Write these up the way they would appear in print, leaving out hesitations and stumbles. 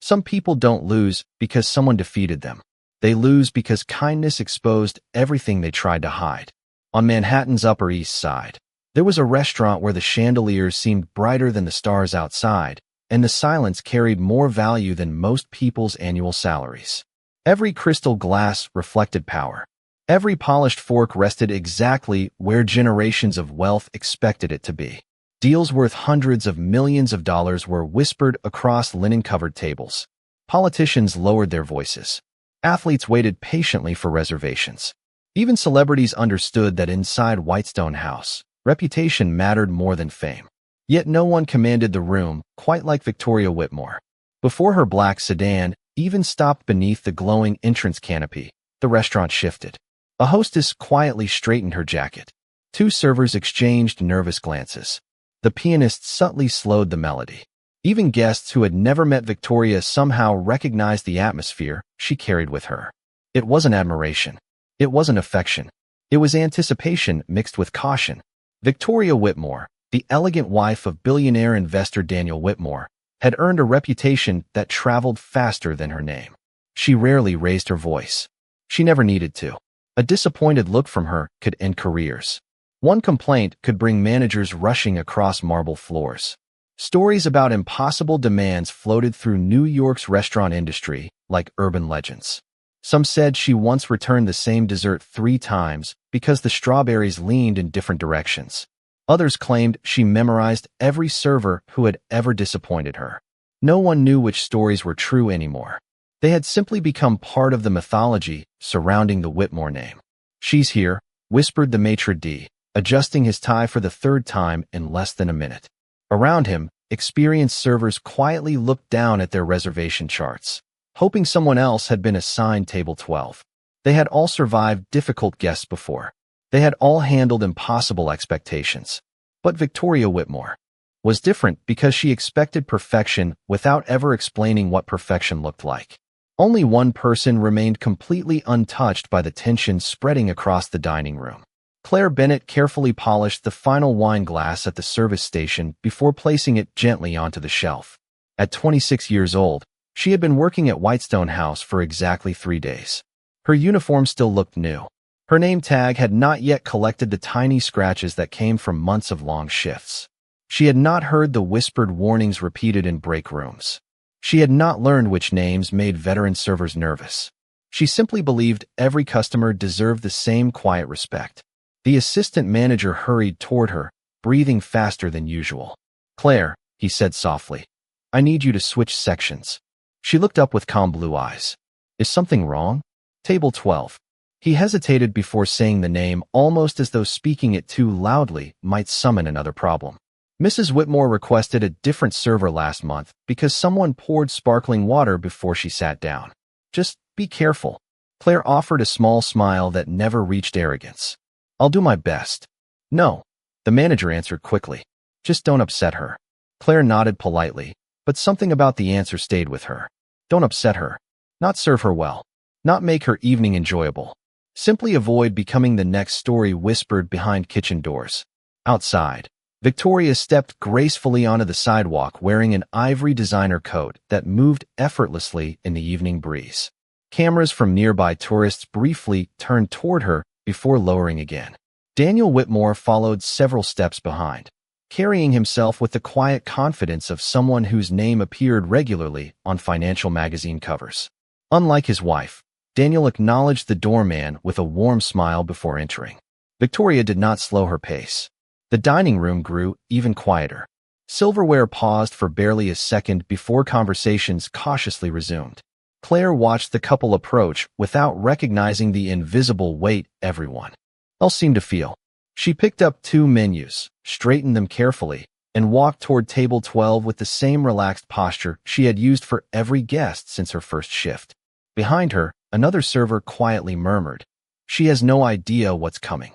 Some people don't lose because someone defeated them. They lose because kindness exposed everything they tried to hide. On Manhattan's Upper East Side, there was a restaurant where the chandeliers seemed brighter than the stars outside, and the silence carried more value than most people's annual salaries. Every crystal glass reflected power. Every polished fork rested exactly where generations of wealth expected it to be. Deals worth hundreds of millions of dollars were whispered across linen-covered tables. Politicians lowered their voices. Athletes waited patiently for reservations. Even celebrities understood that inside Whitestone House, reputation mattered more than fame. Yet no one commanded the room quite like Victoria Whitmore. Before her black sedan even stopped beneath the glowing entrance canopy, the restaurant shifted. A hostess quietly straightened her jacket. Two servers exchanged nervous glances. The pianist subtly slowed the melody. Even guests who had never met Victoria somehow recognized the atmosphere she carried with her. It wasn't admiration. It wasn't affection. It was anticipation mixed with caution. Victoria Whitmore, the elegant wife of billionaire investor Daniel Whitmore, had earned a reputation that traveled faster than her name. She rarely raised her voice. She never needed to. A disappointed look from her could end careers. One complaint could bring managers rushing across marble floors. Stories about impossible demands floated through New York's restaurant industry like urban legends. Some said she once returned the same dessert 3 times because the strawberries leaned in different directions. Others claimed she memorized every server who had ever disappointed her. No one knew which stories were true anymore. They had simply become part of the mythology surrounding the Whitmore name. "She's here," whispered the maitre d', adjusting his tie for the 3rd time in less than a minute. Around him, experienced servers quietly looked down at their reservation charts, hoping someone else had been assigned table 12. They had all survived difficult guests before. They had all handled impossible expectations. But Victoria Whitmore was different because she expected perfection without ever explaining what perfection looked like. Only one person remained completely untouched by the tension spreading across the dining room. Claire Bennett carefully polished the final wine glass at the service station before placing it gently onto the shelf. At 26 years old, she had been working at Whitestone House for exactly 3 days. Her uniform still looked new. Her name tag had not yet collected the tiny scratches that came from months of long shifts. She had not heard the whispered warnings repeated in break rooms. She had not learned which names made veteran servers nervous. She simply believed every customer deserved the same quiet respect. The assistant manager hurried toward her, breathing faster than usual. "Claire," he said softly, "I need you to switch sections." She looked up with calm blue eyes. "Is something wrong?" "Table 12. He hesitated before saying the name, almost as though speaking it too loudly might summon another problem. Mrs. Whitmore requested a different server last month because someone poured sparkling water before she sat down. "Just be careful." Claire offered a small smile that never reached arrogance. "I'll do my best." "No," the manager answered quickly. "Just don't upset her." Claire nodded politely, but something about the answer stayed with her. Don't upset her. Not serve her well. Not make her evening enjoyable. Simply avoid becoming the next story whispered behind kitchen doors. Outside, Victoria stepped gracefully onto the sidewalk wearing an ivory designer coat that moved effortlessly in the evening breeze. Cameras from nearby tourists briefly turned toward her before lowering again. Daniel Whitmore followed several steps behind, carrying himself with the quiet confidence of someone whose name appeared regularly on financial magazine covers. Unlike his wife, Daniel acknowledged the doorman with a warm smile before entering. Victoria did not slow her pace. The dining room grew even quieter. Silverware paused for barely a second before conversations cautiously resumed. Claire watched the couple approach without recognizing the invisible weight everyone else seemed to feel. She picked up 2 menus, straightened them carefully, and walked toward table 12 with the same relaxed posture she had used for every guest since her first shift. Behind her, another server quietly murmured, "She has no idea what's coming."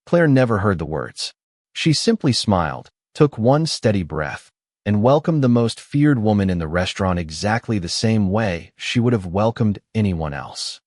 Claire never heard the words. She simply smiled, took one steady breath, and welcomed the most feared woman in the restaurant exactly the same way she would have welcomed anyone else.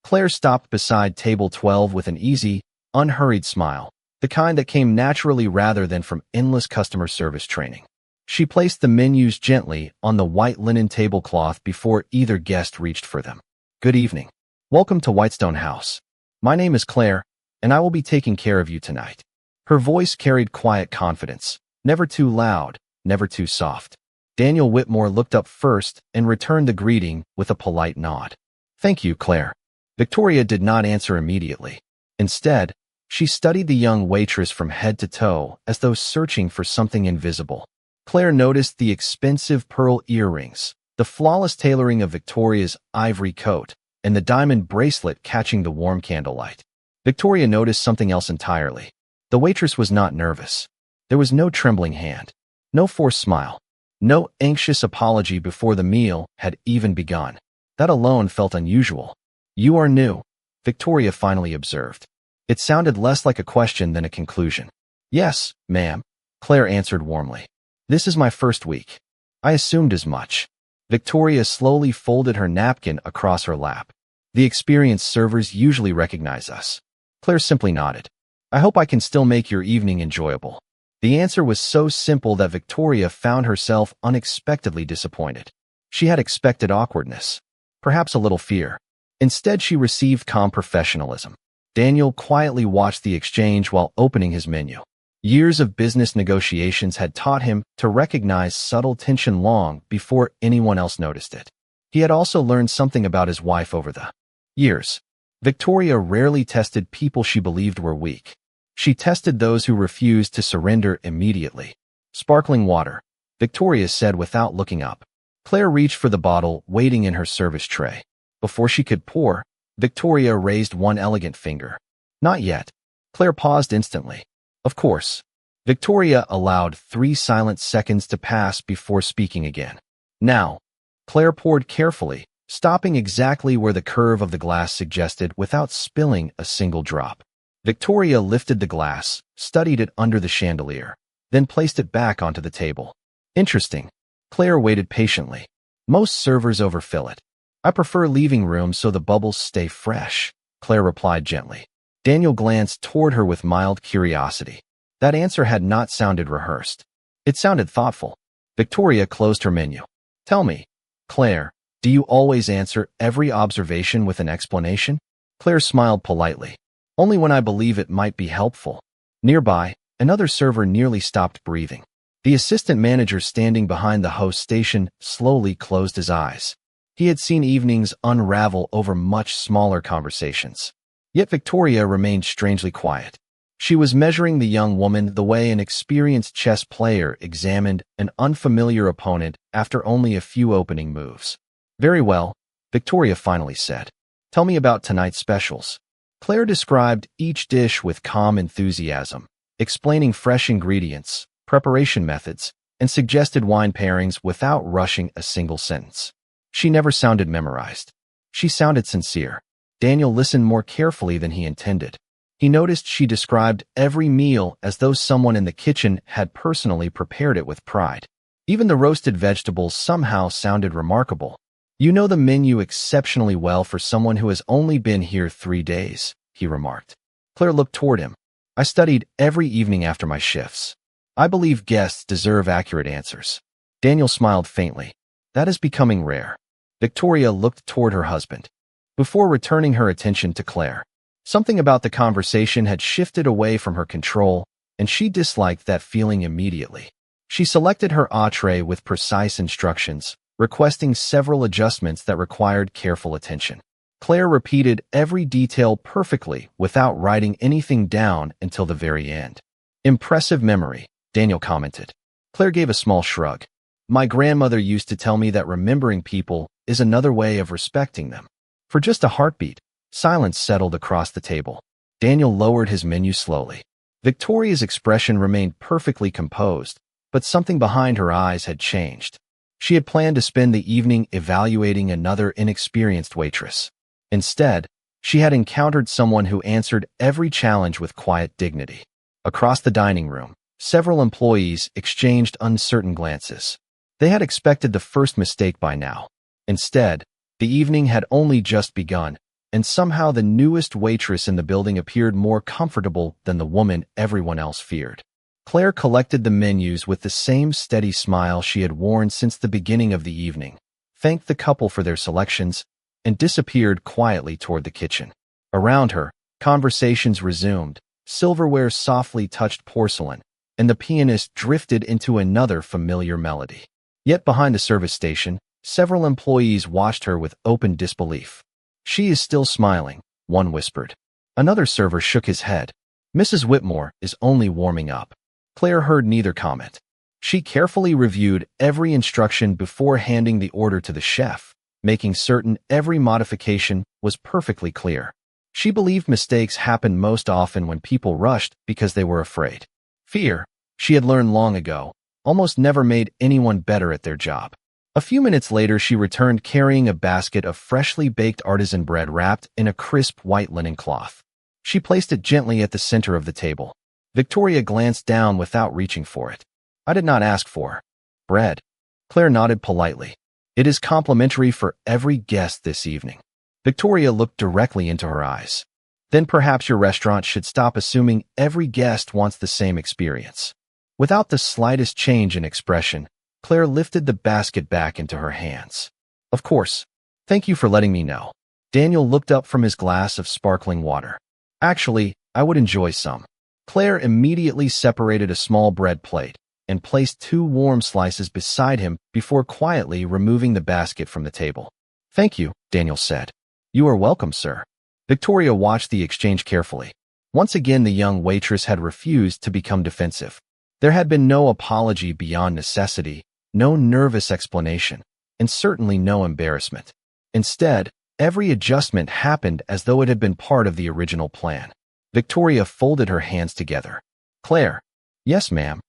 Claire stopped beside table 12 with an easy, unhurried smile, the kind that came naturally rather than from endless customer service training. She placed the menus gently on the white linen tablecloth before either guest reached for them. Good evening. Welcome to Whitestone House. My name is Claire, and I will be taking care of you tonight. Her voice carried quiet confidence, never too loud, never too soft. Daniel Whitmore looked up first and returned the greeting with a polite nod. Thank you, Claire. Victoria did not answer immediately. Instead, she studied the young waitress from head to toe as though searching for something invisible. Claire noticed the expensive pearl earrings, the flawless tailoring of Victoria's ivory coat, and the diamond bracelet catching the warm candlelight. Victoria noticed something else entirely. The waitress was not nervous. There was no trembling hand, no forced smile, no anxious apology before the meal had even begun. That alone felt unusual. You are new, Victoria finally observed. It sounded less like a question than a conclusion. Yes, ma'am, Claire answered warmly. This is my first week. I assumed as much. Victoria slowly folded her napkin across her lap. The experienced servers usually recognize us. Claire simply nodded. I hope I can still make your evening enjoyable. The answer was so simple that Victoria found herself unexpectedly disappointed. She had expected awkwardness, perhaps a little fear. Instead, she received calm professionalism. Daniel quietly watched the exchange while opening his menu. Years of business negotiations had taught him to recognize subtle tension long before anyone else noticed it. He had also learned something about his wife over the years. Victoria rarely tested people she believed were weak. She tested those who refused to surrender immediately. Sparkling water, Victoria said without looking up. Claire reached for the bottle waiting in her service tray. Before she could pour, Victoria raised one elegant finger. Not yet. Claire paused instantly. Of course. Victoria allowed 3 silent seconds to pass before speaking again. Now, Claire poured carefully, stopping exactly where the curve of the glass suggested without spilling a single drop. Victoria lifted the glass, studied it under the chandelier, then placed it back onto the table. Interesting. Claire waited patiently. Most servers overfill it. I prefer leaving room so the bubbles stay fresh, Claire replied gently. Daniel glanced toward her with mild curiosity. That answer had not sounded rehearsed. It sounded thoughtful. Victoria closed her menu. Tell me, Claire, do you always answer every observation with an explanation? Claire smiled politely. Only when I believe it might be helpful. Nearby, another server nearly stopped breathing. The assistant manager standing behind the host station slowly closed his eyes. He had seen evenings unravel over much smaller conversations. Yet Victoria remained strangely quiet. She was measuring the young woman the way an experienced chess player examined an unfamiliar opponent after only a few opening moves. Very well, Victoria finally said. Tell me about tonight's specials. Claire described each dish with calm enthusiasm, explaining fresh ingredients, preparation methods, and suggested wine pairings without rushing a single sentence. She never sounded memorized. She sounded sincere. Daniel listened more carefully than he intended. He noticed she described every meal as though someone in the kitchen had personally prepared it with pride. Even the roasted vegetables somehow sounded remarkable. You know the menu exceptionally well for someone who has only been here 3 days, he remarked. Claire looked toward him. I studied every evening after my shifts. I believe guests deserve accurate answers. Daniel smiled faintly. That is becoming rare. Victoria looked toward her husband. Before returning her attention to Claire, something about the conversation had shifted away from her control, and she disliked that feeling immediately. She selected her entree with precise instructions, requesting several adjustments that required careful attention. Claire repeated every detail perfectly without writing anything down until the very end. Impressive memory, Daniel commented. Claire gave a small shrug. My grandmother used to tell me that remembering people is another way of respecting them. For just a heartbeat, silence settled across the table. Daniel lowered his menu slowly. Victoria's expression remained perfectly composed, but something behind her eyes had changed. She had planned to spend the evening evaluating another inexperienced waitress. Instead, she had encountered someone who answered every challenge with quiet dignity. Across the dining room, several employees exchanged uncertain glances. They had expected the first mistake by now. Instead, the evening had only just begun, and somehow the newest waitress in the building appeared more comfortable than the woman everyone else feared. Claire collected the menus with the same steady smile she had worn since the beginning of the evening, thanked the couple for their selections, and disappeared quietly toward the kitchen. Around her, conversations resumed, silverware softly touched porcelain, and the pianist drifted into another familiar melody. Yet behind the service station, several employees watched her with open disbelief. "She is still smiling," one whispered. Another server shook his head. "Mrs. Whitmore is only warming up." Claire heard neither comment. She carefully reviewed every instruction before handing the order to the chef, making certain every modification was perfectly clear. She believed mistakes happened most often when people rushed because they were afraid. Fear, she had learned long ago, almost never made anyone better at their job. A few minutes later, she returned carrying a basket of freshly baked artisan bread wrapped in a crisp white linen cloth. She placed it gently at the center of the table. Victoria glanced down without reaching for it. "I did not ask for bread." Claire nodded politely. "It is complimentary for every guest this evening." Victoria looked directly into her eyes. "Then perhaps your restaurant should stop assuming every guest wants the same experience." Without the slightest change in expression, Claire lifted the basket back into her hands. "Of course. Thank you for letting me know." Daniel looked up from his glass of sparkling water. "Actually, I would enjoy some." Claire immediately separated a small bread plate and placed 2 warm slices beside him before quietly removing the basket from the table. "Thank you," Daniel said. "You are welcome, sir." Victoria watched the exchange carefully. Once again, the young waitress had refused to become defensive. There had been no apology beyond necessity, no nervous explanation, and certainly no embarrassment. Instead, every adjustment happened as though it had been part of the original plan. Victoria folded her hands together. "Claire." "Yes, ma'am."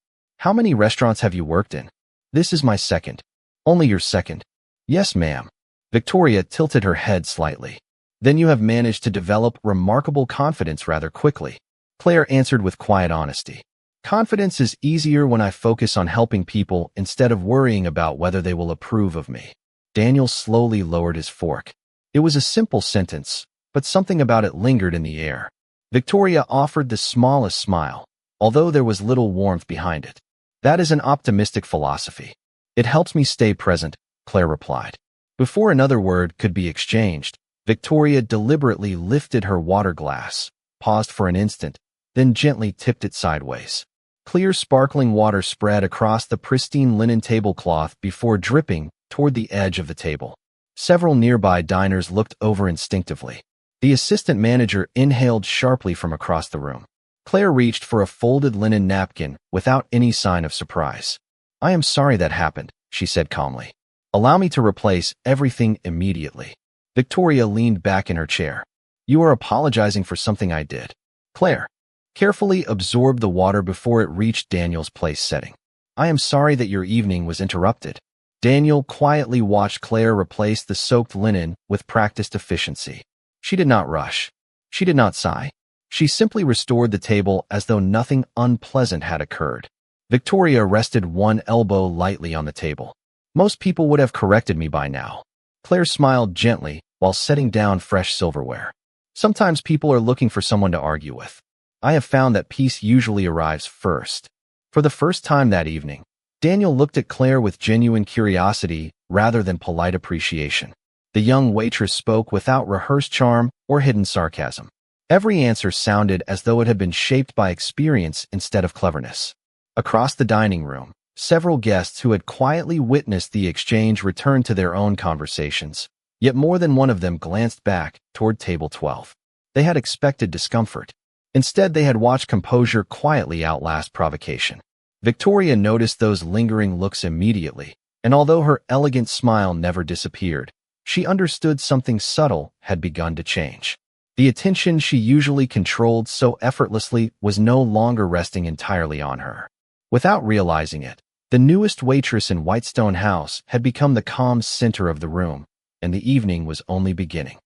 "How many restaurants have you worked in?" "This is my second." "Only your second?" "Yes, ma'am." Victoria tilted her head slightly. "Then you have managed to develop remarkable confidence rather quickly." Claire answered with quiet honesty. "Confidence is easier when I focus on helping people instead of worrying about whether they will approve of me." Daniel slowly lowered his fork. It was a simple sentence, but something about it lingered in the air. Victoria offered the smallest smile, although there was little warmth behind it. "That is an optimistic philosophy. It helps me stay present," Claire replied. Before another word could be exchanged, Victoria deliberately lifted her water glass, paused for an instant, then gently tipped it sideways. Clear sparkling water spread across the pristine linen tablecloth before dripping toward the edge of the table. Several nearby diners looked over instinctively. The assistant manager inhaled sharply from across the room. Claire reached for a folded linen napkin without any sign of surprise. "I am sorry that happened," she said calmly. "Allow me to replace everything immediately." Victoria leaned back in her chair. "You are apologizing for something I did." Claire carefully absorbed the water before it reached Daniel's place setting. "I am sorry that your evening was interrupted." Daniel quietly watched Claire replace the soaked linen with practiced efficiency. She did not rush. She did not sigh. She simply restored the table as though nothing unpleasant had occurred. Victoria rested one elbow lightly on the table. "Most people would have corrected me by now." Claire smiled gently while setting down fresh silverware. "Sometimes people are looking for someone to argue with. I have found that peace usually arrives first." For the first time that evening, Daniel looked at Claire with genuine curiosity rather than polite appreciation. The young waitress spoke without rehearsed charm or hidden sarcasm. Every answer sounded as though it had been shaped by experience instead of cleverness. Across the dining room, several guests who had quietly witnessed the exchange returned to their own conversations, yet more than one of them glanced back toward table 12. They had expected discomfort. Instead, they had watched composure quietly outlast provocation. Victoria noticed those lingering looks immediately, and although her elegant smile never disappeared, she understood something subtle had begun to change. The attention she usually controlled so effortlessly was no longer resting entirely on her. Without realizing it, the newest waitress in Whitestone House had become the calm center of the room, and the evening was only beginning.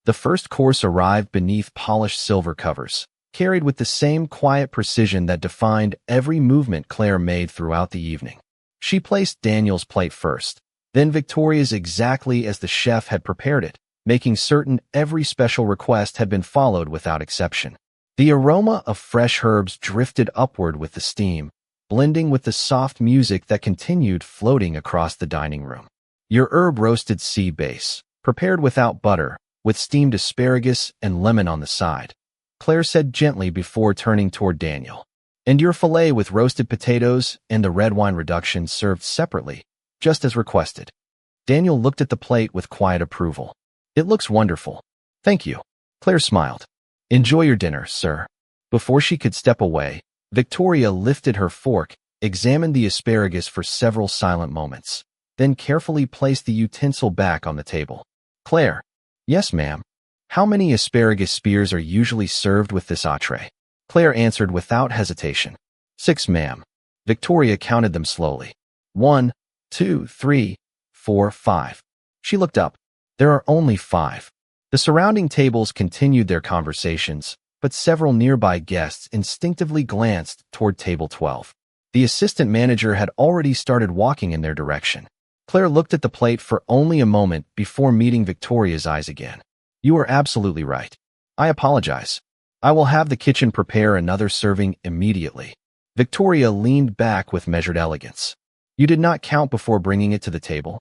The first course arrived beneath polished silver covers, carried with the same quiet precision that defined every movement Claire made throughout the evening. She placed Daniel's plate first, then Victoria's exactly as the chef had prepared it, making certain every special request had been followed without exception. The aroma of fresh herbs drifted upward with the steam, blending with the soft music that continued floating across the dining room. Your herb-roasted sea base, prepared without butter, with steamed asparagus and lemon on the side, Claire said gently before turning toward Daniel. And your filet with roasted potatoes and the red wine reduction served separately, just as requested. Daniel looked at the plate with quiet approval. It looks wonderful. Thank you. Claire smiled. Enjoy your dinner, sir. Before she could step away, Victoria lifted her fork, examined the asparagus for several silent moments, then carefully placed the utensil back on the table. Claire. Yes, ma'am. How many asparagus spears are usually served with this entree? Claire answered without hesitation. 6, ma'am. Victoria counted them slowly. 1, 2, 3, 4, 5. She looked up. There are only 5. The surrounding tables continued their conversations, but several nearby guests instinctively glanced toward table 12. The assistant manager had already started walking in their direction. Claire looked at the plate for only a moment before meeting Victoria's eyes again. You are absolutely right. I apologize. I will have the kitchen prepare another serving immediately. Victoria leaned back with measured elegance. You did not count before bringing it to the table?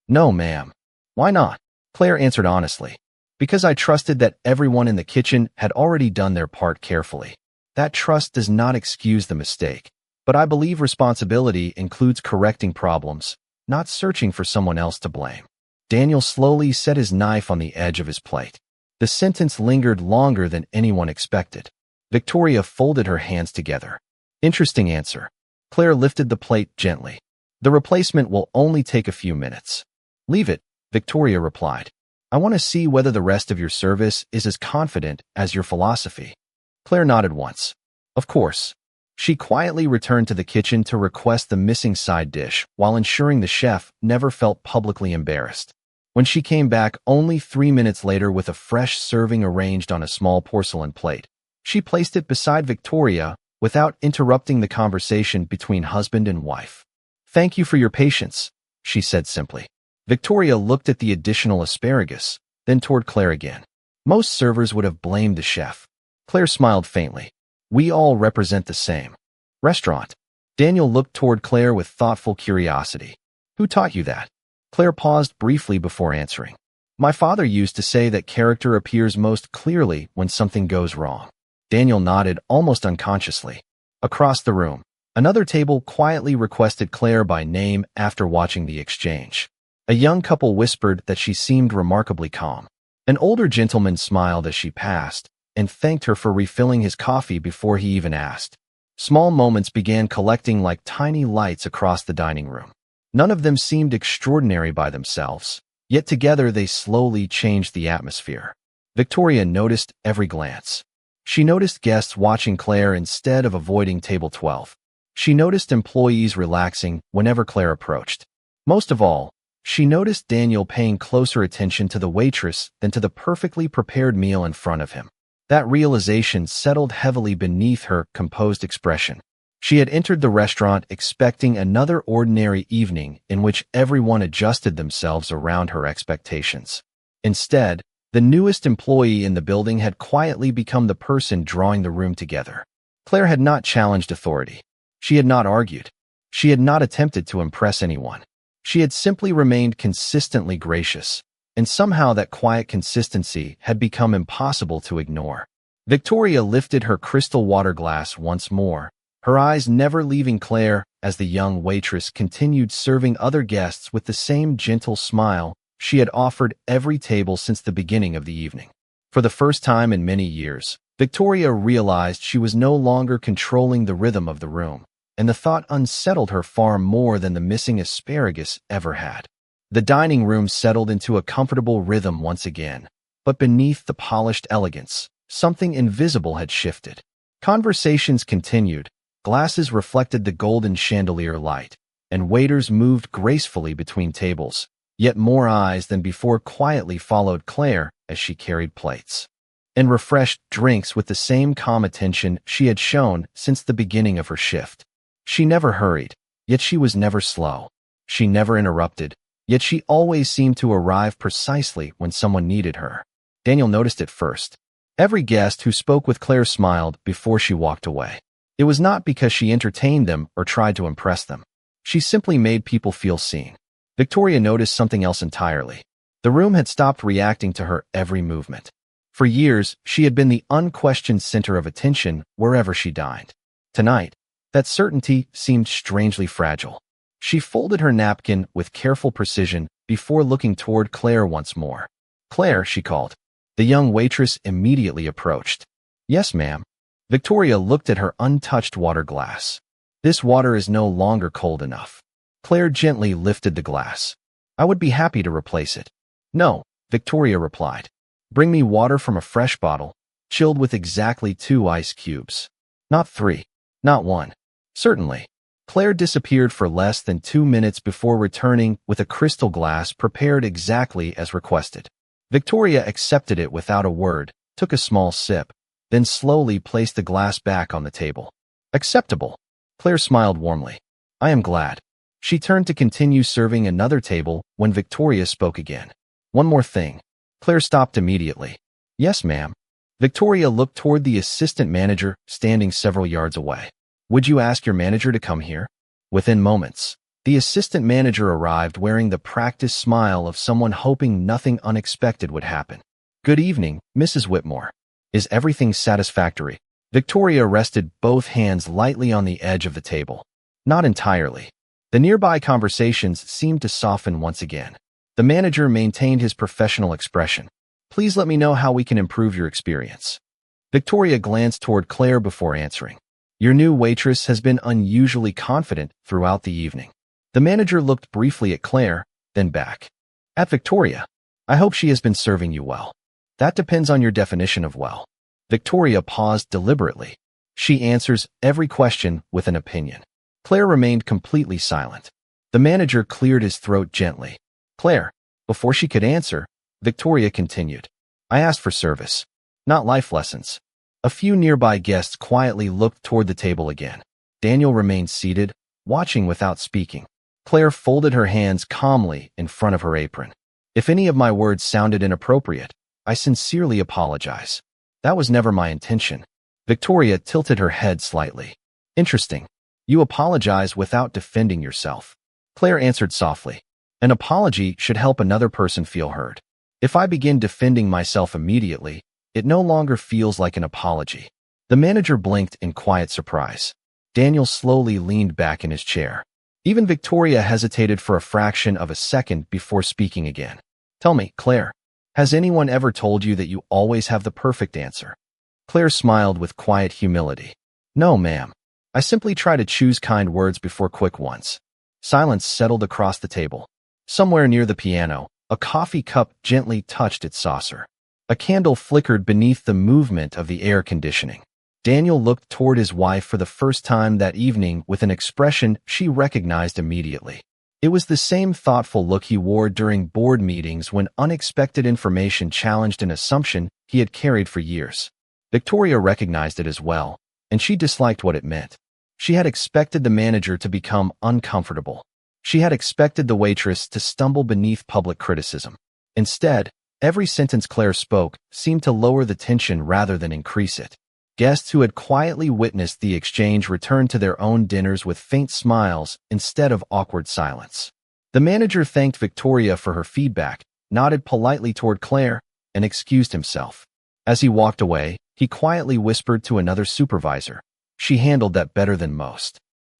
No, ma'am. Why not? Claire answered honestly. Because I trusted that everyone in the kitchen had already done their part carefully. That trust does not excuse the mistake, but I believe responsibility includes correcting problems, not searching for someone else to blame. Daniel slowly set his knife on the edge of his plate. The sentence lingered longer than anyone expected. Victoria folded her hands together. Interesting answer. Claire lifted the plate gently. The replacement will only take a few minutes. Leave it, Victoria replied. I want to see whether the rest of your service is as confident as your philosophy. Claire nodded once. Of course. She quietly returned to the kitchen to request the missing side dish while ensuring the chef never felt publicly embarrassed. When she came back only 3 minutes later with a fresh serving arranged on a small porcelain plate, she placed it beside Victoria without interrupting the conversation between husband and wife. Thank you for your patience, she said simply. Victoria looked at the additional asparagus, then toward Claire again. Most servers would have blamed the chef. Claire smiled faintly. We all represent the same restaurant. Daniel looked toward Claire with thoughtful curiosity. Who taught you that? Claire paused briefly before answering. My father used to say that character appears most clearly when something goes wrong. Daniel nodded almost unconsciously. Across the room, another table quietly requested Claire by name after watching the exchange. A young couple whispered that she seemed remarkably calm. An older gentleman smiled as she passed and thanked her for refilling his coffee before he even asked. Small moments began collecting like tiny lights across the dining room. None of them seemed extraordinary by themselves, yet together they slowly changed the atmosphere. Victoria noticed every glance. She noticed guests watching Claire instead of avoiding table 12. She noticed employees relaxing whenever Claire approached. Most of all, she noticed Daniel paying closer attention to the waitress than to the perfectly prepared meal in front of him. That realization settled heavily beneath her composed expression. She had entered the restaurant expecting another ordinary evening in which everyone adjusted themselves around her expectations. Instead, the newest employee in the building had quietly become the person drawing the room together. Claire had not challenged authority. She had not argued. She had not attempted to impress anyone. She had simply remained consistently gracious, and somehow that quiet consistency had become impossible to ignore. Victoria lifted her crystal water glass once more, her eyes never leaving Claire as the young waitress continued serving other guests with the same gentle smile she had offered every table since the beginning of the evening. For the first time in many years, Victoria realized she was no longer controlling the rhythm of the room, and the thought unsettled her far more than the missing asparagus ever had. The dining room settled into a comfortable rhythm once again, but beneath the polished elegance, something invisible had shifted. Conversations continued, glasses reflected the golden chandelier light, and waiters moved gracefully between tables, yet more eyes than before quietly followed Claire as she carried plates and refreshed drinks with the same calm attention she had shown since the beginning of her shift. She never hurried, yet she was never slow. She never interrupted, yet she always seemed to arrive precisely when someone needed her. Daniel noticed it first. Every guest who spoke with Claire smiled before she walked away. It was not because she entertained them or tried to impress them. She simply made people feel seen. Victoria noticed something else entirely. The room had stopped reacting to her every movement. For years, she had been the unquestioned center of attention wherever she dined. Tonight, that certainty seemed strangely fragile. She folded her napkin with careful precision before looking toward Claire once more. "Claire," she called. The young waitress immediately approached. "Yes, ma'am." Victoria looked at her untouched water glass. "This water is no longer cold enough." Claire gently lifted the glass. "I would be happy to replace it." "No," Victoria replied. "Bring me water from a fresh bottle, chilled with exactly 2 ice cubes. Not 3. Not 1. Certainly." Claire disappeared for less than 2 minutes before returning with a crystal glass prepared exactly as requested. Victoria accepted it without a word, took a small sip, then slowly placed the glass back on the table. "Acceptable." Claire smiled warmly. "I am glad." She turned to continue serving another table when Victoria spoke again. "One more thing." Claire stopped immediately. "Yes, ma'am." Victoria looked toward the assistant manager standing several yards away. "Would you ask your manager to come here?" Within moments, the assistant manager arrived wearing the practiced smile of someone hoping nothing unexpected would happen. "Good evening, Mrs. Whitmore. Is everything satisfactory?" Victoria rested both hands lightly on the edge of the table. "Not entirely." The nearby conversations seemed to soften once again. The manager maintained his professional expression. "Please let me know how we can improve your experience." Victoria glanced toward Claire before answering. "Your new waitress has been unusually confident throughout the evening." The manager looked briefly at Claire, then back at Victoria. "I hope she has been serving you well." "That depends on your definition of well." Victoria paused deliberately. "She answers every question with an opinion." Claire remained completely silent. The manager cleared his throat gently. "Claire." Before she could answer, Victoria continued. "I asked for service, not life lessons." A few nearby guests quietly looked toward the table again. Daniel remained seated, watching without speaking. Claire folded her hands calmly in front of her apron. "If any of my words sounded inappropriate, I sincerely apologize. That was never my intention." Victoria tilted her head slightly. "Interesting. You apologize without defending yourself." Claire answered softly. "An apology should help another person feel heard. If I begin defending myself immediately, it no longer feels like an apology." The manager blinked in quiet surprise. Daniel slowly leaned back in his chair. Even Victoria hesitated for a fraction of a second before speaking again. "Tell me, Claire, has anyone ever told you that you always have the perfect answer?" Claire smiled with quiet humility. "No, ma'am. I simply try to choose kind words before quick ones." Silence settled across the table. Somewhere near the piano, a coffee cup gently touched its saucer. A candle flickered beneath the movement of the air conditioning. Daniel looked toward his wife for the first time that evening with an expression she recognized immediately. It was the same thoughtful look he wore during board meetings when unexpected information challenged an assumption he had carried for years. Victoria recognized it as well, and she disliked what it meant. She had expected the manager to become uncomfortable. She had expected the waitress to stumble beneath public criticism. Instead, every sentence Claire spoke seemed to lower the tension rather than increase it. Guests who had quietly witnessed the exchange returned to their own dinners with faint smiles instead of awkward silence. The manager thanked Victoria for her feedback, nodded politely toward Claire, and excused himself. As he walked away, he quietly whispered to another supervisor, "She handled that better than most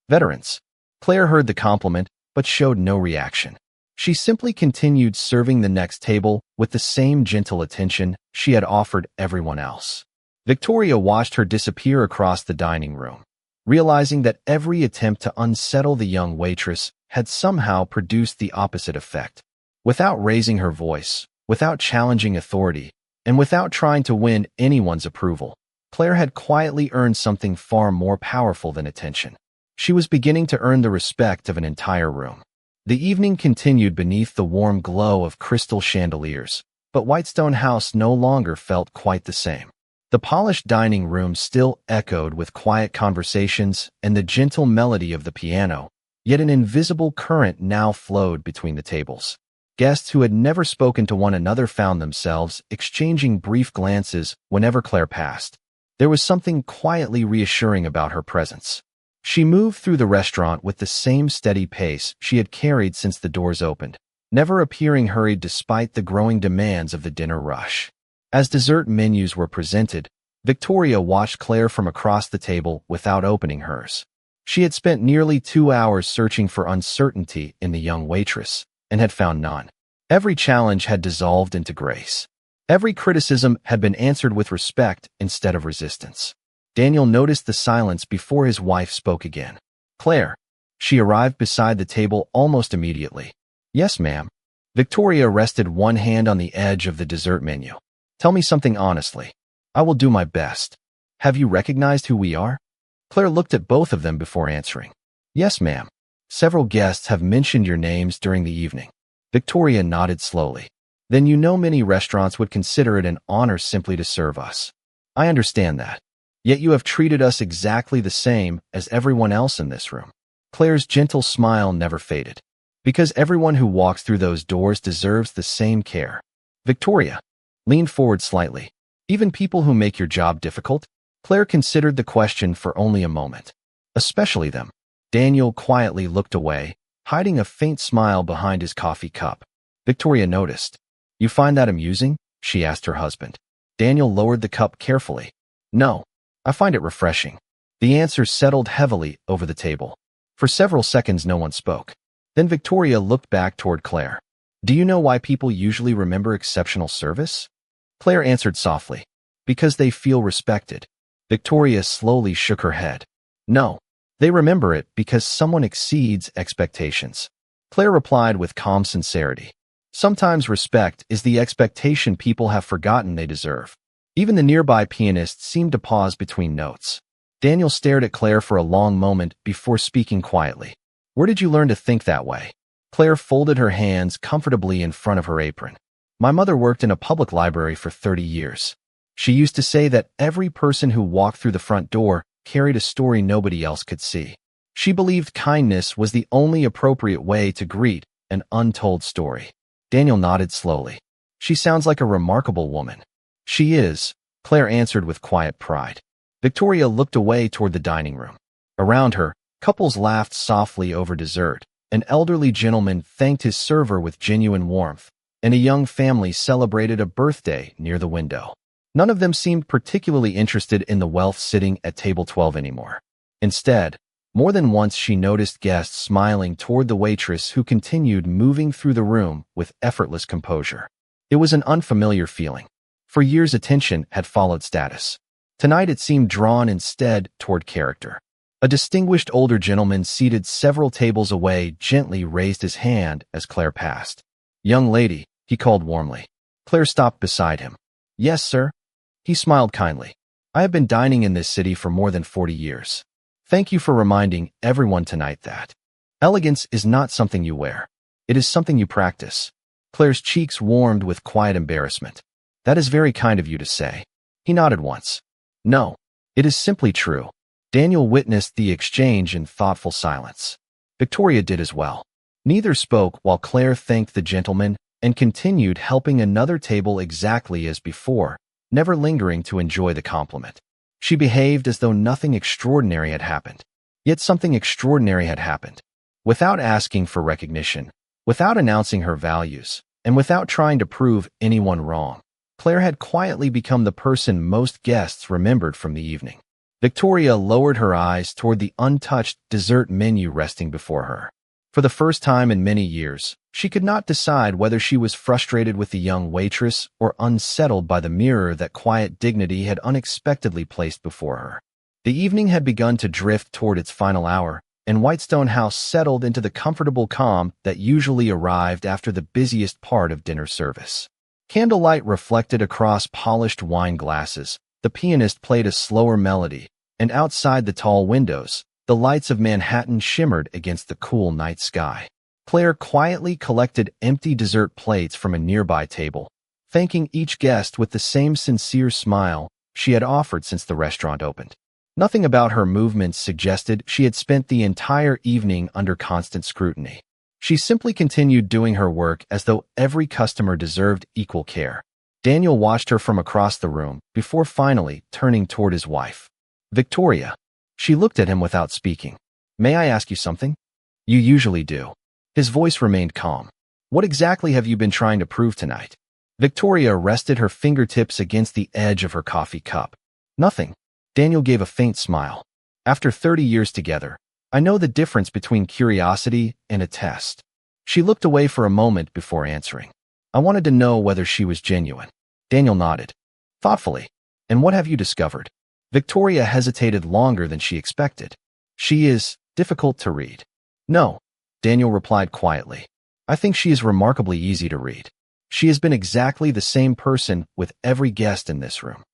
veterans." Claire heard the compliment, but showed no reaction. She simply continued serving the next table with the same gentle attention she had offered everyone else. Victoria watched her disappear across the dining room, realizing that every attempt to unsettle the young waitress had somehow produced the opposite effect. Without raising her voice, without challenging authority, and without trying to win anyone's approval, Claire had quietly earned something far more powerful than attention. She was beginning to earn the respect of an entire room. The evening continued beneath the warm glow of crystal chandeliers, but Whitestone House no longer felt quite the same. The polished dining room still echoed with quiet conversations and the gentle melody of the piano, yet an invisible current now flowed between the tables. Guests who had never spoken to one another found themselves exchanging brief glances whenever Claire passed. There was something quietly reassuring about her presence. She moved through the restaurant with the same steady pace she had carried since the doors opened, never appearing hurried despite the growing demands of the dinner rush. As dessert menus were presented, Victoria watched Claire from across the table without opening hers. She had spent nearly 2 hours searching for uncertainty in the young waitress, and had found none. Every challenge had dissolved into grace. Every criticism had been answered with respect instead of resistance. Daniel noticed the silence before his wife spoke again. "Claire." She arrived beside the table almost immediately. "Yes, ma'am." Victoria rested one hand on the edge of the dessert menu. "Tell me something honestly. I will do my best. Have you recognized who we are?" Claire looked at both of them before answering. "Yes, ma'am. Several guests have mentioned your names during the evening." Victoria nodded slowly. "Then you know many restaurants would consider it an honor simply to serve us. I understand that. Yet you have treated us exactly the same as everyone else in this room." Claire's gentle smile never faded. "Because everyone who walks through those doors deserves the same care." Victoria leaned forward slightly. "Even people who make your job difficult?" Claire considered the question for only a moment. "Especially them." Daniel quietly looked away, hiding a faint smile behind his coffee cup. Victoria noticed. "You find that amusing?" she asked her husband. Daniel lowered the cup carefully. "No. I find it refreshing." The answer settled heavily over the table. For several seconds no one spoke. Then Victoria looked back toward Claire. "Do you know why people usually remember exceptional service?" Claire answered softly. "Because they feel respected." Victoria slowly shook her head. "No. They remember it because someone exceeds expectations." Claire replied with calm sincerity. "Sometimes respect is the expectation people have forgotten they deserve." Even the nearby pianist seemed to pause between notes. Daniel stared at Claire for a long moment before speaking quietly. "Where did you learn to think that way?" Claire folded her hands comfortably in front of her apron. "My mother worked in a public library for 30 years. She used to say that every person who walked through the front door carried a story nobody else could see. She believed kindness was the only appropriate way to greet an untold story." Daniel nodded slowly. "She sounds like a remarkable woman." "She is," Claire answered with quiet pride. Victoria looked away toward the dining room. Around her, couples laughed softly over dessert. An elderly gentleman thanked his server with genuine warmth, and a young family celebrated a birthday near the window. None of them seemed particularly interested in the wealth sitting at table 12 anymore. Instead, more than once she noticed guests smiling toward the waitress who continued moving through the room with effortless composure. It was an unfamiliar feeling. For years attention had followed status. Tonight it seemed drawn instead toward character. A distinguished older gentleman seated several tables away gently raised his hand as Claire passed. "Young lady," he called warmly. Claire stopped beside him. "Yes, sir." He smiled kindly. "I have been dining in this city for more than 40 years. Thank you for reminding everyone tonight that elegance is not something you wear. It is something you practice." Claire's cheeks warmed with quiet embarrassment. "That is very kind of you to say." He nodded once. "No, it is simply true." Daniel witnessed the exchange in thoughtful silence. Victoria did as well. Neither spoke while Claire thanked the gentleman and continued helping another table exactly as before, never lingering to enjoy the compliment. She behaved as though nothing extraordinary had happened. Yet something extraordinary had happened. Without asking for recognition, without announcing her values, and without trying to prove anyone wrong, Claire had quietly become the person most guests remembered from the evening. Victoria lowered her eyes toward the untouched dessert menu resting before her. For the first time in many years, she could not decide whether she was frustrated with the young waitress or unsettled by the mirror that quiet dignity had unexpectedly placed before her. The evening had begun to drift toward its final hour, and Whitestone House settled into the comfortable calm that usually arrived after the busiest part of dinner service. Candlelight reflected across polished wine glasses. The pianist played a slower melody, and outside the tall windows, the lights of Manhattan shimmered against the cool night sky. Claire quietly collected empty dessert plates from a nearby table, thanking each guest with the same sincere smile she had offered since the restaurant opened. Nothing about her movements suggested she had spent the entire evening under constant scrutiny. She simply continued doing her work as though every customer deserved equal care. Daniel watched her from across the room before finally turning toward his wife. Victoria. She looked at him without speaking. May I ask you something? You usually do. His voice remained calm. What exactly have you been trying to prove tonight? Victoria rested her fingertips against the edge of her coffee cup. Nothing. Daniel gave a faint smile. After 30 years together, I know the difference between curiosity and a test. She looked away for a moment before answering. I wanted to know whether she was genuine. Daniel nodded. Thoughtfully. And what have you discovered? Victoria hesitated longer than she expected. She is difficult to read. No, Daniel replied quietly. I think she is remarkably easy to read. She has been exactly the same person with every guest in this room.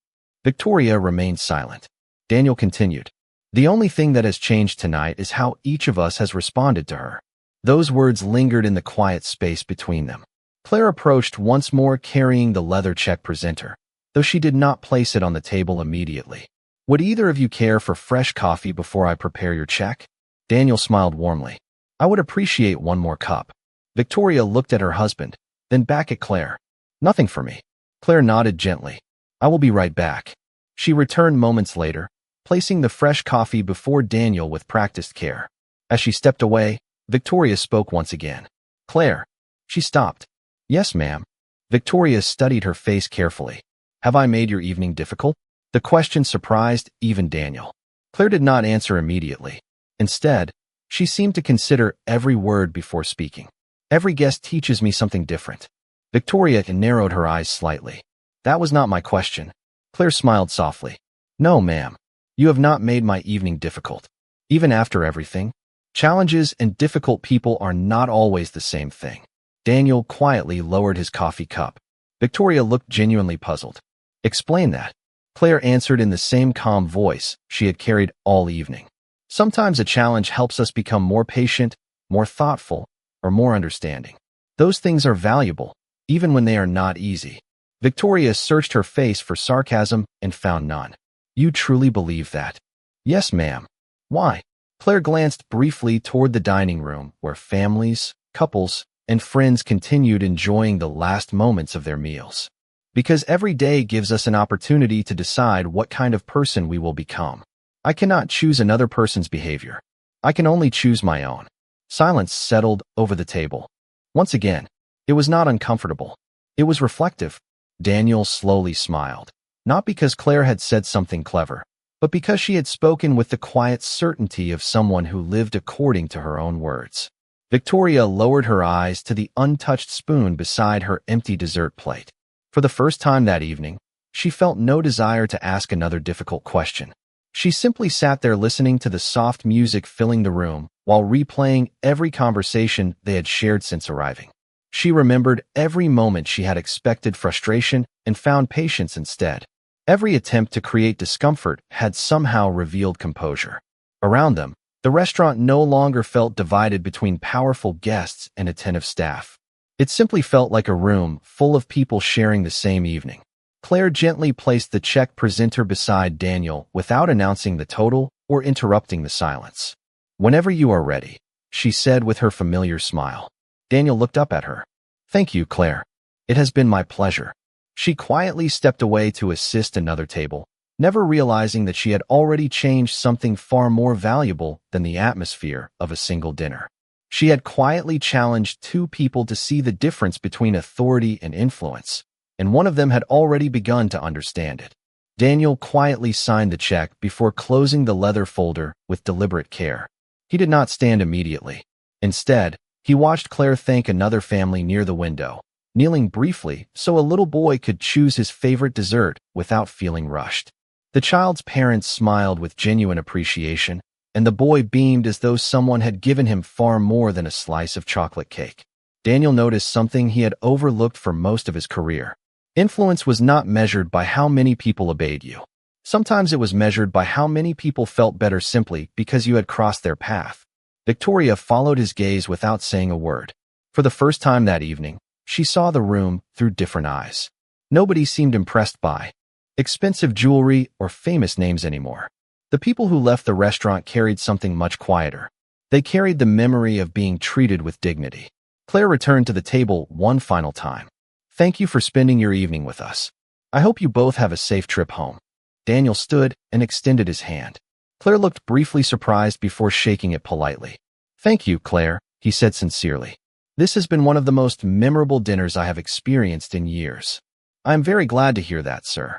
Victoria remained silent. Daniel continued. The only thing that has changed tonight is how each of us has responded to her. Those words lingered in the quiet space between them. Claire approached once more carrying the leather check presenter, though she did not place it on the table immediately. Would either of you care for fresh coffee before I prepare your check? Daniel smiled warmly. I would appreciate one more cup. Victoria looked at her husband, then back at Claire. Nothing for me. Claire nodded gently. I will be right back. She returned moments later, placing the fresh coffee before Daniel with practiced care. As she stepped away, Victoria spoke once again. Claire. She stopped. Yes, ma'am. Victoria studied her face carefully. Have I made your evening difficult? The question surprised even Daniel. Claire did not answer immediately. Instead, she seemed to consider every word before speaking. Every guest teaches me something different. Victoria narrowed her eyes slightly. That was not my question. Claire smiled softly. No, ma'am. You have not made my evening difficult. Even after everything, challenges and difficult people are not always the same thing. Daniel quietly lowered his coffee cup. Victoria looked genuinely puzzled. Explain that. Claire answered in the same calm voice she had carried all evening. Sometimes a challenge helps us become more patient, more thoughtful, or more understanding. Those things are valuable, even when they are not easy. Victoria searched her face for sarcasm and found none. You truly believe that? Yes, ma'am. Why? Claire glanced briefly toward the dining room where families, couples, and friends continued enjoying the last moments of their meals. Because every day gives us an opportunity to decide what kind of person we will become. I cannot choose another person's behavior. I can only choose my own. Silence settled over the table. Once again, it was not uncomfortable. It was reflective. Daniel slowly smiled. Not because Claire had said something clever, but because she had spoken with the quiet certainty of someone who lived according to her own words. Victoria lowered her eyes to the untouched spoon beside her empty dessert plate. For the first time that evening, she felt no desire to ask another difficult question. She simply sat there listening to the soft music filling the room while replaying every conversation they had shared since arriving. She remembered every moment she had expected frustration and found patience instead. Every attempt to create discomfort had somehow revealed composure. Around them, the restaurant no longer felt divided between powerful guests and attentive staff. It simply felt like a room full of people sharing the same evening. Claire gently placed the check presenter beside Daniel without announcing the total or interrupting the silence. Whenever you are ready, she said with her familiar smile. Daniel looked up at her. Thank you, Claire. It has been my pleasure. She quietly stepped away to assist another table, never realizing that she had already changed something far more valuable than the atmosphere of a single dinner. She had quietly challenged two people to see the difference between authority and influence, and one of them had already begun to understand it. Daniel quietly signed the check before closing the leather folder with deliberate care. He did not stand immediately. Instead, he watched Claire thank another family near the window, kneeling briefly so a little boy could choose his favorite dessert without feeling rushed. The child's parents smiled with genuine appreciation, and the boy beamed as though someone had given him far more than a slice of chocolate cake. Daniel noticed something he had overlooked for most of his career. Influence was not measured by how many people obeyed you. Sometimes it was measured by how many people felt better simply because you had crossed their path. Victoria followed his gaze without saying a word. For the first time that evening, she saw the room through different eyes. Nobody seemed impressed by expensive jewelry or famous names anymore. The people who left the restaurant carried something much quieter. They carried the memory of being treated with dignity. Claire returned to the table one final time. Thank you for spending your evening with us. I hope you both have a safe trip home. Daniel stood and extended his hand. Claire looked briefly surprised before shaking it politely. Thank you, Claire, he said sincerely. This has been one of the most memorable dinners I have experienced in years. I am very glad to hear that, sir.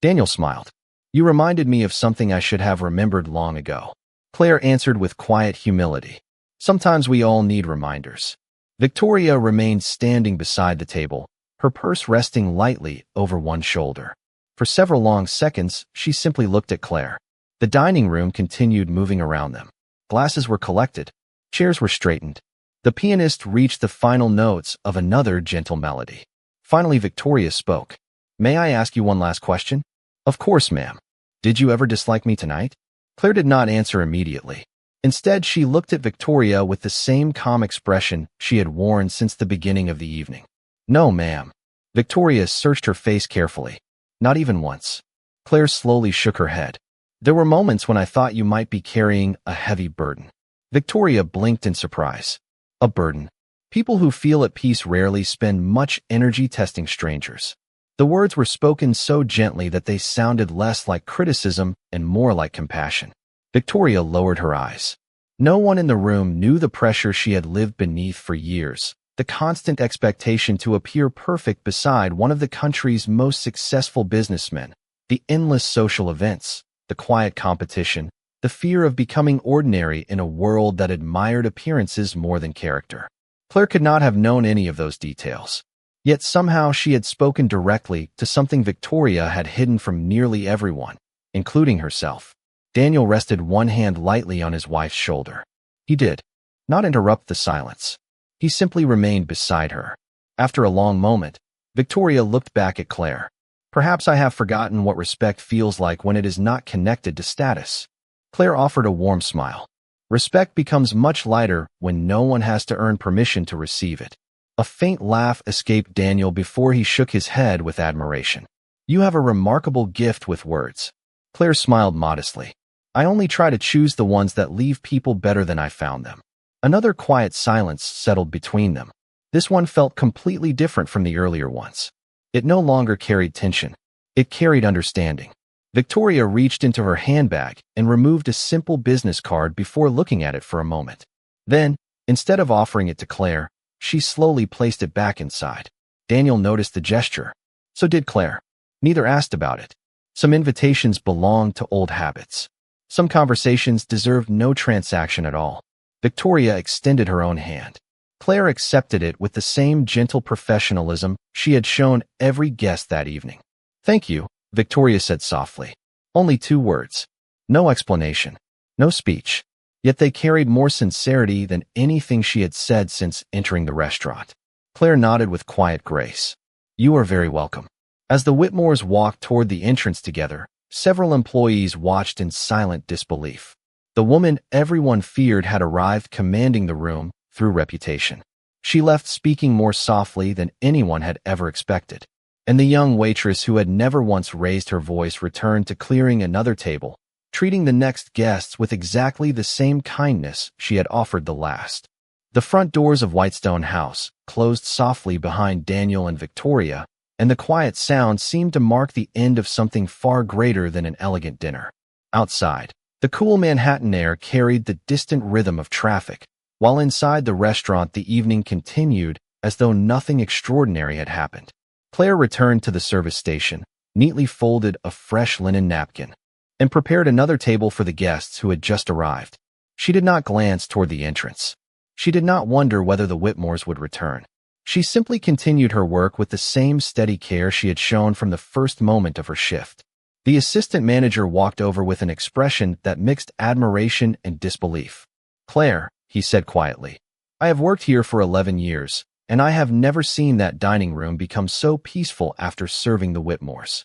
Daniel smiled. You reminded me of something I should have remembered long ago. Claire answered with quiet humility. Sometimes we all need reminders. Victoria remained standing beside the table, her purse resting lightly over one shoulder. For several long seconds, she simply looked at Claire. The dining room continued moving around them. Glasses were collected. Chairs were straightened. The pianist reached the final notes of another gentle melody. Finally, Victoria spoke. May I ask you one last question? Of course, ma'am. Did you ever dislike me tonight? Claire did not answer immediately. Instead, she looked at Victoria with the same calm expression she had worn since the beginning of the evening. No, ma'am. Victoria searched her face carefully. Not even once. Claire slowly shook her head. There were moments when I thought you might be carrying a heavy burden. Victoria blinked in surprise. A burden. People who feel at peace rarely spend much energy testing strangers. The words were spoken so gently that they sounded less like criticism and more like compassion. Victoria lowered her eyes. No one in the room knew the pressure she had lived beneath for years, the constant expectation to appear perfect beside one of the country's most successful businessmen, the endless social events, the quiet competition, the fear of becoming ordinary in a world that admired appearances more than character. Claire could not have known any of those details. Yet somehow she had spoken directly to something Victoria had hidden from nearly everyone, including herself. Daniel rested one hand lightly on his wife's shoulder. He did not interrupt the silence. He simply remained beside her. After a long moment, Victoria looked back at Claire. Perhaps I have forgotten what respect feels like when it is not connected to status. Claire offered a warm smile. Respect becomes much lighter when no one has to earn permission to receive it. A faint laugh escaped Daniel before he shook his head with admiration. You have a remarkable gift with words. Claire smiled modestly. I only try to choose the ones that leave people better than I found them. Another quiet silence settled between them. This one felt completely different from the earlier ones. It no longer carried tension. It carried understanding. Victoria reached into her handbag and removed a simple business card before looking at it for a moment. Then, instead of offering it to Claire, she slowly placed it back inside. Daniel noticed the gesture. So did Claire. Neither asked about it. Some invitations belonged to old habits. Some conversations deserved no transaction at all. Victoria extended her own hand. Claire accepted it with the same gentle professionalism she had shown every guest that evening. Thank you, Victoria said softly. Only 2 words. No explanation. No speech. Yet they carried more sincerity than anything she had said since entering the restaurant. Claire nodded with quiet grace. You are very welcome. As the Whitmores walked toward the entrance together, several employees watched in silent disbelief. The woman everyone feared had arrived commanding the room through reputation. She left speaking more softly than anyone had ever expected. And the young waitress who had never once raised her voice returned to clearing another table, treating the next guests with exactly the same kindness she had offered the last. The front doors of Whitestone House closed softly behind Daniel and Victoria, and the quiet sound seemed to mark the end of something far greater than an elegant dinner. Outside, the cool Manhattan air carried the distant rhythm of traffic, while inside the restaurant the evening continued as though nothing extraordinary had happened. Claire returned to the service station, neatly folded a fresh linen napkin, and prepared another table for the guests who had just arrived. She did not glance toward the entrance. She did not wonder whether the Whitmores would return. She simply continued her work with the same steady care she had shown from the first moment of her shift. The assistant manager walked over with an expression that mixed admiration and disbelief. Claire, he said quietly, I have worked here for 11 years, and I have never seen that dining room become so peaceful after serving the Whitmores.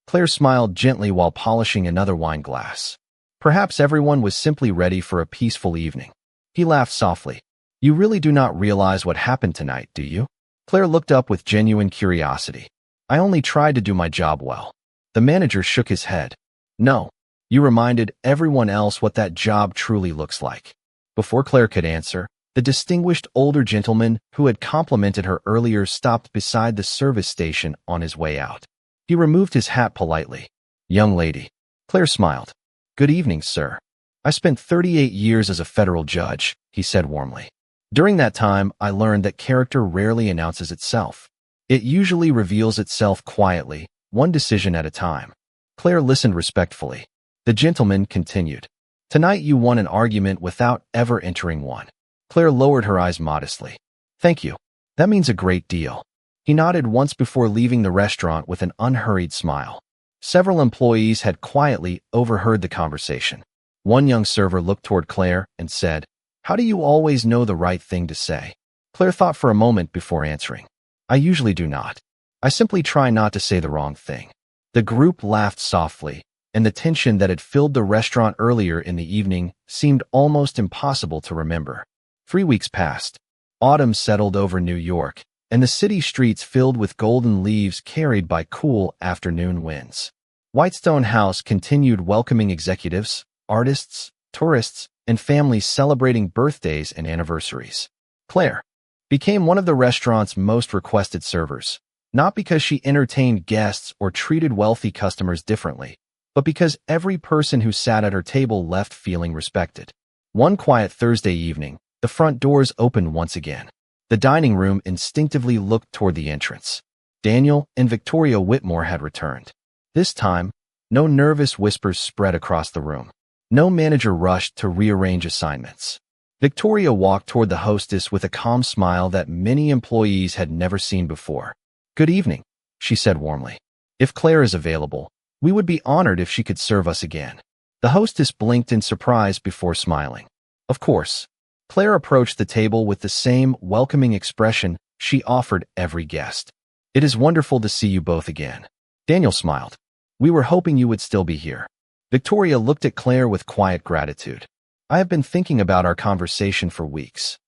Claire smiled gently while polishing another wine glass. Perhaps everyone was simply ready for a peaceful evening. He laughed softly. You really do not realize what happened tonight, do you? Claire looked up with genuine curiosity. I only tried to do my job well. The manager shook his head. No, you reminded everyone else what that job truly looks like. Before Claire could answer, The distinguished older gentleman who had complimented her earlier stopped beside the service station on his way out. He removed his hat politely. "Young lady." Claire smiled. "Good evening, sir. I spent 38 years as a federal judge," he said warmly. "During that time, I learned that character rarely announces itself. It usually reveals itself quietly, one decision at a time." Claire listened respectfully. The gentleman continued. "Tonight you won an argument without ever entering one." Claire lowered her eyes modestly. "Thank you. That means a great deal." He nodded once before leaving the restaurant with an unhurried smile. Several employees had quietly overheard the conversation. One young server looked toward Claire and said, "How do you always know the right thing to say?" Claire thought for a moment before answering. "I usually do not. I simply try not to say the wrong thing." The group laughed softly, and the tension that had filled the restaurant earlier in the evening seemed almost impossible to remember. 3 weeks passed. Autumn settled over New York, and the city streets filled with golden leaves carried by cool afternoon winds. Whitestone House continued welcoming executives, artists, tourists, and families celebrating birthdays and anniversaries. Claire became one of the restaurant's most requested servers, not because she entertained guests or treated wealthy customers differently, but because every person who sat at her table left feeling respected. One quiet Thursday evening, the front doors opened once again. The dining room instinctively looked toward the entrance. Daniel and Victoria Whitmore had returned. This time, no nervous whispers spread across the room. No manager rushed to rearrange assignments. Victoria walked toward the hostess with a calm smile that many employees had never seen before. "Good evening," she said warmly. "If Claire is available, we would be honored if she could serve us again." The hostess blinked in surprise before smiling. "Of course." Claire approached the table with the same welcoming expression she offered every guest. "It is wonderful to see you both again." Daniel smiled. "We were hoping you would still be here." Victoria looked at Claire with quiet gratitude. "I have been thinking about our conversation for weeks."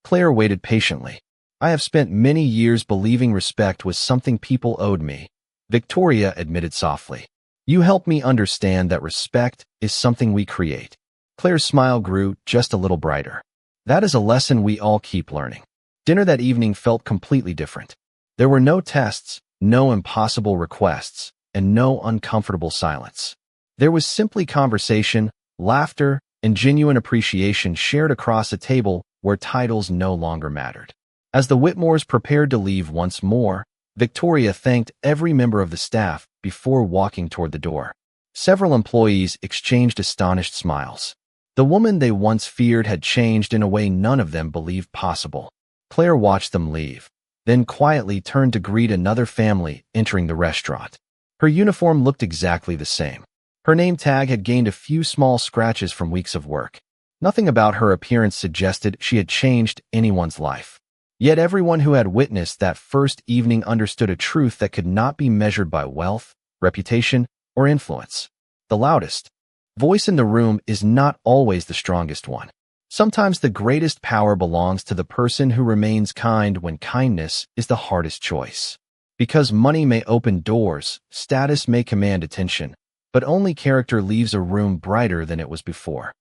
Claire waited patiently. "I have spent many years believing respect was something people owed me," Victoria admitted softly. "You helped me understand that respect is something we create." Claire's smile grew just a little brighter. "That is a lesson we all keep learning." Dinner that evening felt completely different. There were no tests, no impossible requests, and no uncomfortable silence. There was simply conversation, laughter, and genuine appreciation shared across a table where titles no longer mattered. As the Whitmores prepared to leave once more, Victoria thanked every member of the staff before walking toward the door. Several employees exchanged astonished smiles. The woman they once feared had changed in a way none of them believed possible. Claire watched them leave, then quietly turned to greet another family entering the restaurant. Her uniform looked exactly the same. Her name tag had gained a few small scratches from weeks of work. Nothing about her appearance suggested she had changed anyone's life. Yet everyone who had witnessed that first evening understood a truth that could not be measured by wealth, reputation, or influence. The loudest voice in the room is not always the strongest one. Sometimes the greatest power belongs to the person who remains kind when kindness is the hardest choice. Because money may open doors, status may command attention, but only character leaves a room brighter than it was before.